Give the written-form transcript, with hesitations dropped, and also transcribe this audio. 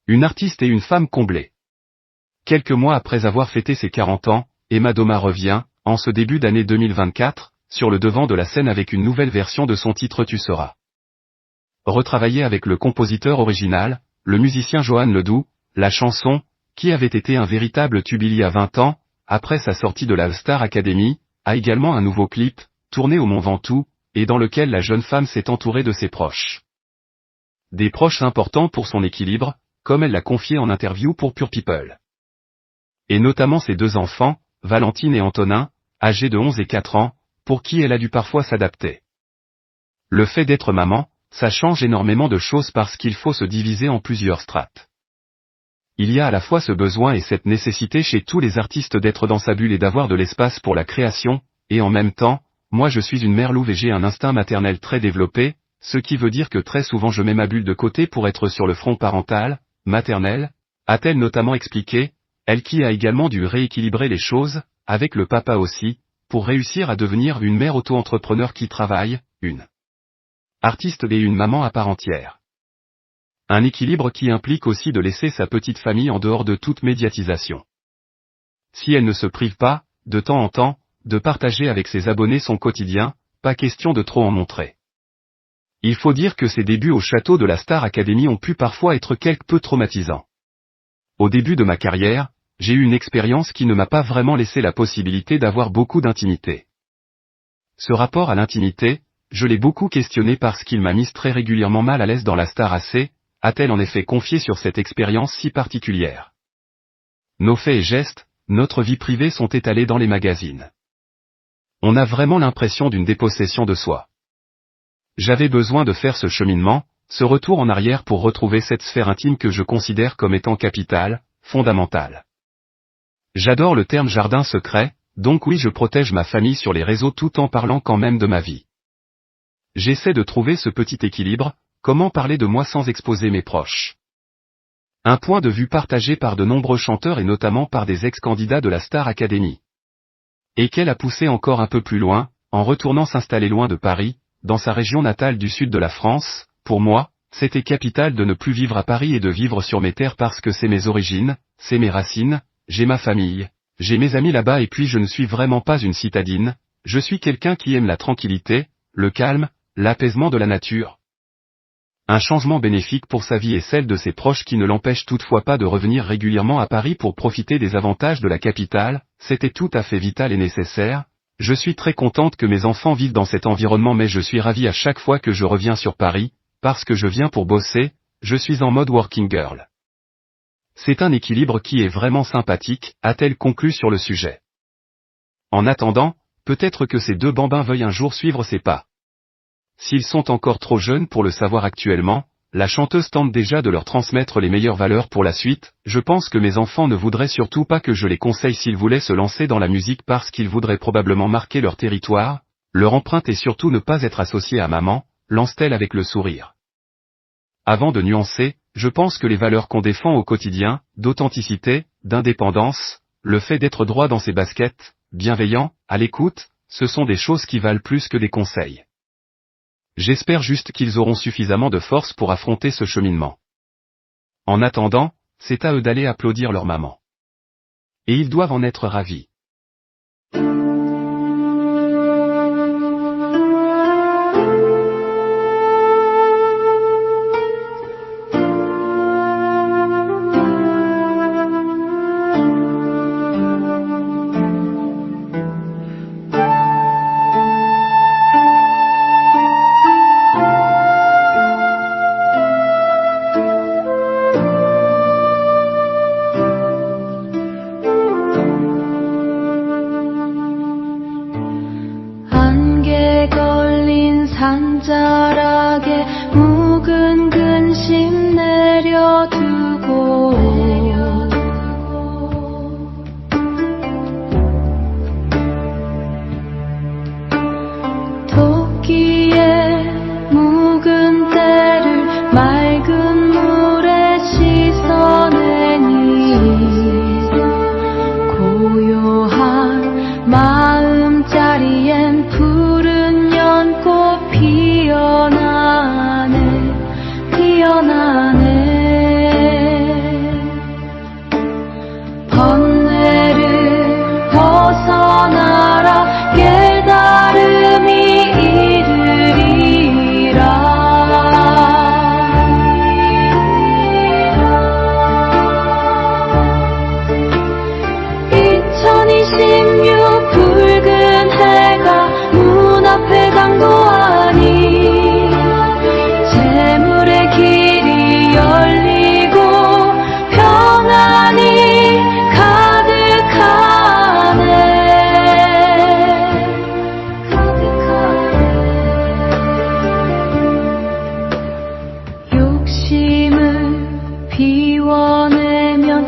Une artiste et une femme comblée. Quelques mois après avoir fêté ses 40 ans, Emma Doma revient, en ce début d'année 2024, sur le devant de la scène avec une nouvelle version de son titre Tu seras. Retravaillée avec le compositeur original, le musicien Johan Ledoux, la chanson, qui avait été un véritable tube il y a 20 ans, après sa sortie de la Star Academy, a également un nouveau clip, tourné au Mont Ventoux, et dans lequel la jeune femme s'est entourée de ses proches. Des proches importants pour son équilibre, comme elle l'a confié en interview pour Pure People. Et notamment ses deux enfants, Valentine et Antonin, âgés de 11 et 4 ans, pour qui elle a dû parfois s'adapter. Le fait d'être maman, ça change énormément de choses parce qu'il faut se diviser en plusieurs strates. Il y a à la fois ce besoin et cette nécessité chez tous les artistes d'être dans sa bulle et d'avoir de l'espace pour la création, et en même temps, moi je suis une mère louve et j'ai un instinct maternel très développé, ce qui veut dire que très souvent je mets ma bulle de côté pour être sur le front parental, maternel, a-t-elle notamment expliqué, elle qui a également dû rééquilibrer les choses, avec le papa aussi, pour réussir à devenir une mère auto-entrepreneur qui travaille, une artiste et une maman à part entière. Un équilibre qui implique aussi de laisser sa petite famille en dehors de toute médiatisation. Si elle ne se prive pas, de temps en temps, de partager avec ses abonnés son quotidien, pas question de trop en montrer. Il faut dire que ses débuts au château de la Star Academy ont pu parfois être quelque peu traumatisants. Au début de ma carrière, j'ai eu une expérience qui ne m'a pas vraiment laissé la possibilité d'avoir beaucoup d'intimité. Ce rapport à l'intimité, je l'ai beaucoup questionné parce qu'il m'a mise très régulièrement mal à l'aise dans la Star AC, a-t-elle en effet confié sur cette expérience si particulière. Nos faits et gestes, notre vie privée sont étalés dans les magazines. On a vraiment l'impression d'une dépossession de soi. J'avais besoin de faire ce cheminement, ce retour en arrière pour retrouver cette sphère intime que je considère comme étant capitale, fondamentale. J'adore le terme jardin secret, donc oui je protège ma famille sur les réseaux tout en parlant quand même de ma vie. J'essaie de trouver ce petit équilibre, comment parler de moi sans exposer mes proches. Un point de vue partagé par de nombreux chanteurs et notamment par des ex-candidats de la Star Academy. Et qu'elle a poussé encore un peu plus loin, en retournant s'installer loin de Paris, dans sa région natale du sud de la France. Pour moi, c'était capital de ne plus vivre à Paris et de vivre sur mes terres parce que c'est mes origines, c'est mes racines, j'ai ma famille, j'ai mes amis là-bas et puis je ne suis vraiment pas une citadine, je suis quelqu'un qui aime la tranquillité, le calme, l'apaisement de la nature. Un changement bénéfique pour sa vie et celle de ses proches qui ne l'empêche toutefois pas de revenir régulièrement à Paris pour profiter des avantages de la capitale, c'était tout à fait vital et nécessaire. Je suis très contente que mes enfants vivent dans cet environnement mais je suis ravie à chaque fois que je reviens sur Paris, parce que je viens pour bosser, je suis en mode working girl. C'est un équilibre qui est vraiment sympathique, a-t-elle conclu sur le sujet. En attendant, peut-être que ces deux bambins veuillent un jour suivre ses pas. S'ils sont encore trop jeunes pour le savoir actuellement, la chanteuse tente déjà de leur transmettre les meilleures valeurs pour la suite. Je pense que mes enfants ne voudraient surtout pas que je les conseille s'ils voulaient se lancer dans la musique parce qu'ils voudraient probablement marquer leur territoire, leur empreinte et surtout ne pas être associés à maman, lance-t-elle avec le sourire. Avant de nuancer, je pense que les valeurs qu'on défend au quotidien, d'authenticité, d'indépendance, le fait d'être droit dans ses baskets, bienveillant, à l'écoute, ce sont des choses qui valent plus que des conseils. J'espère juste qu'ils auront suffisamment de force pour affronter ce cheminement. En attendant, c'est à eux d'aller applaudir leur maman. Et ils doivent en être ravis. 미워내면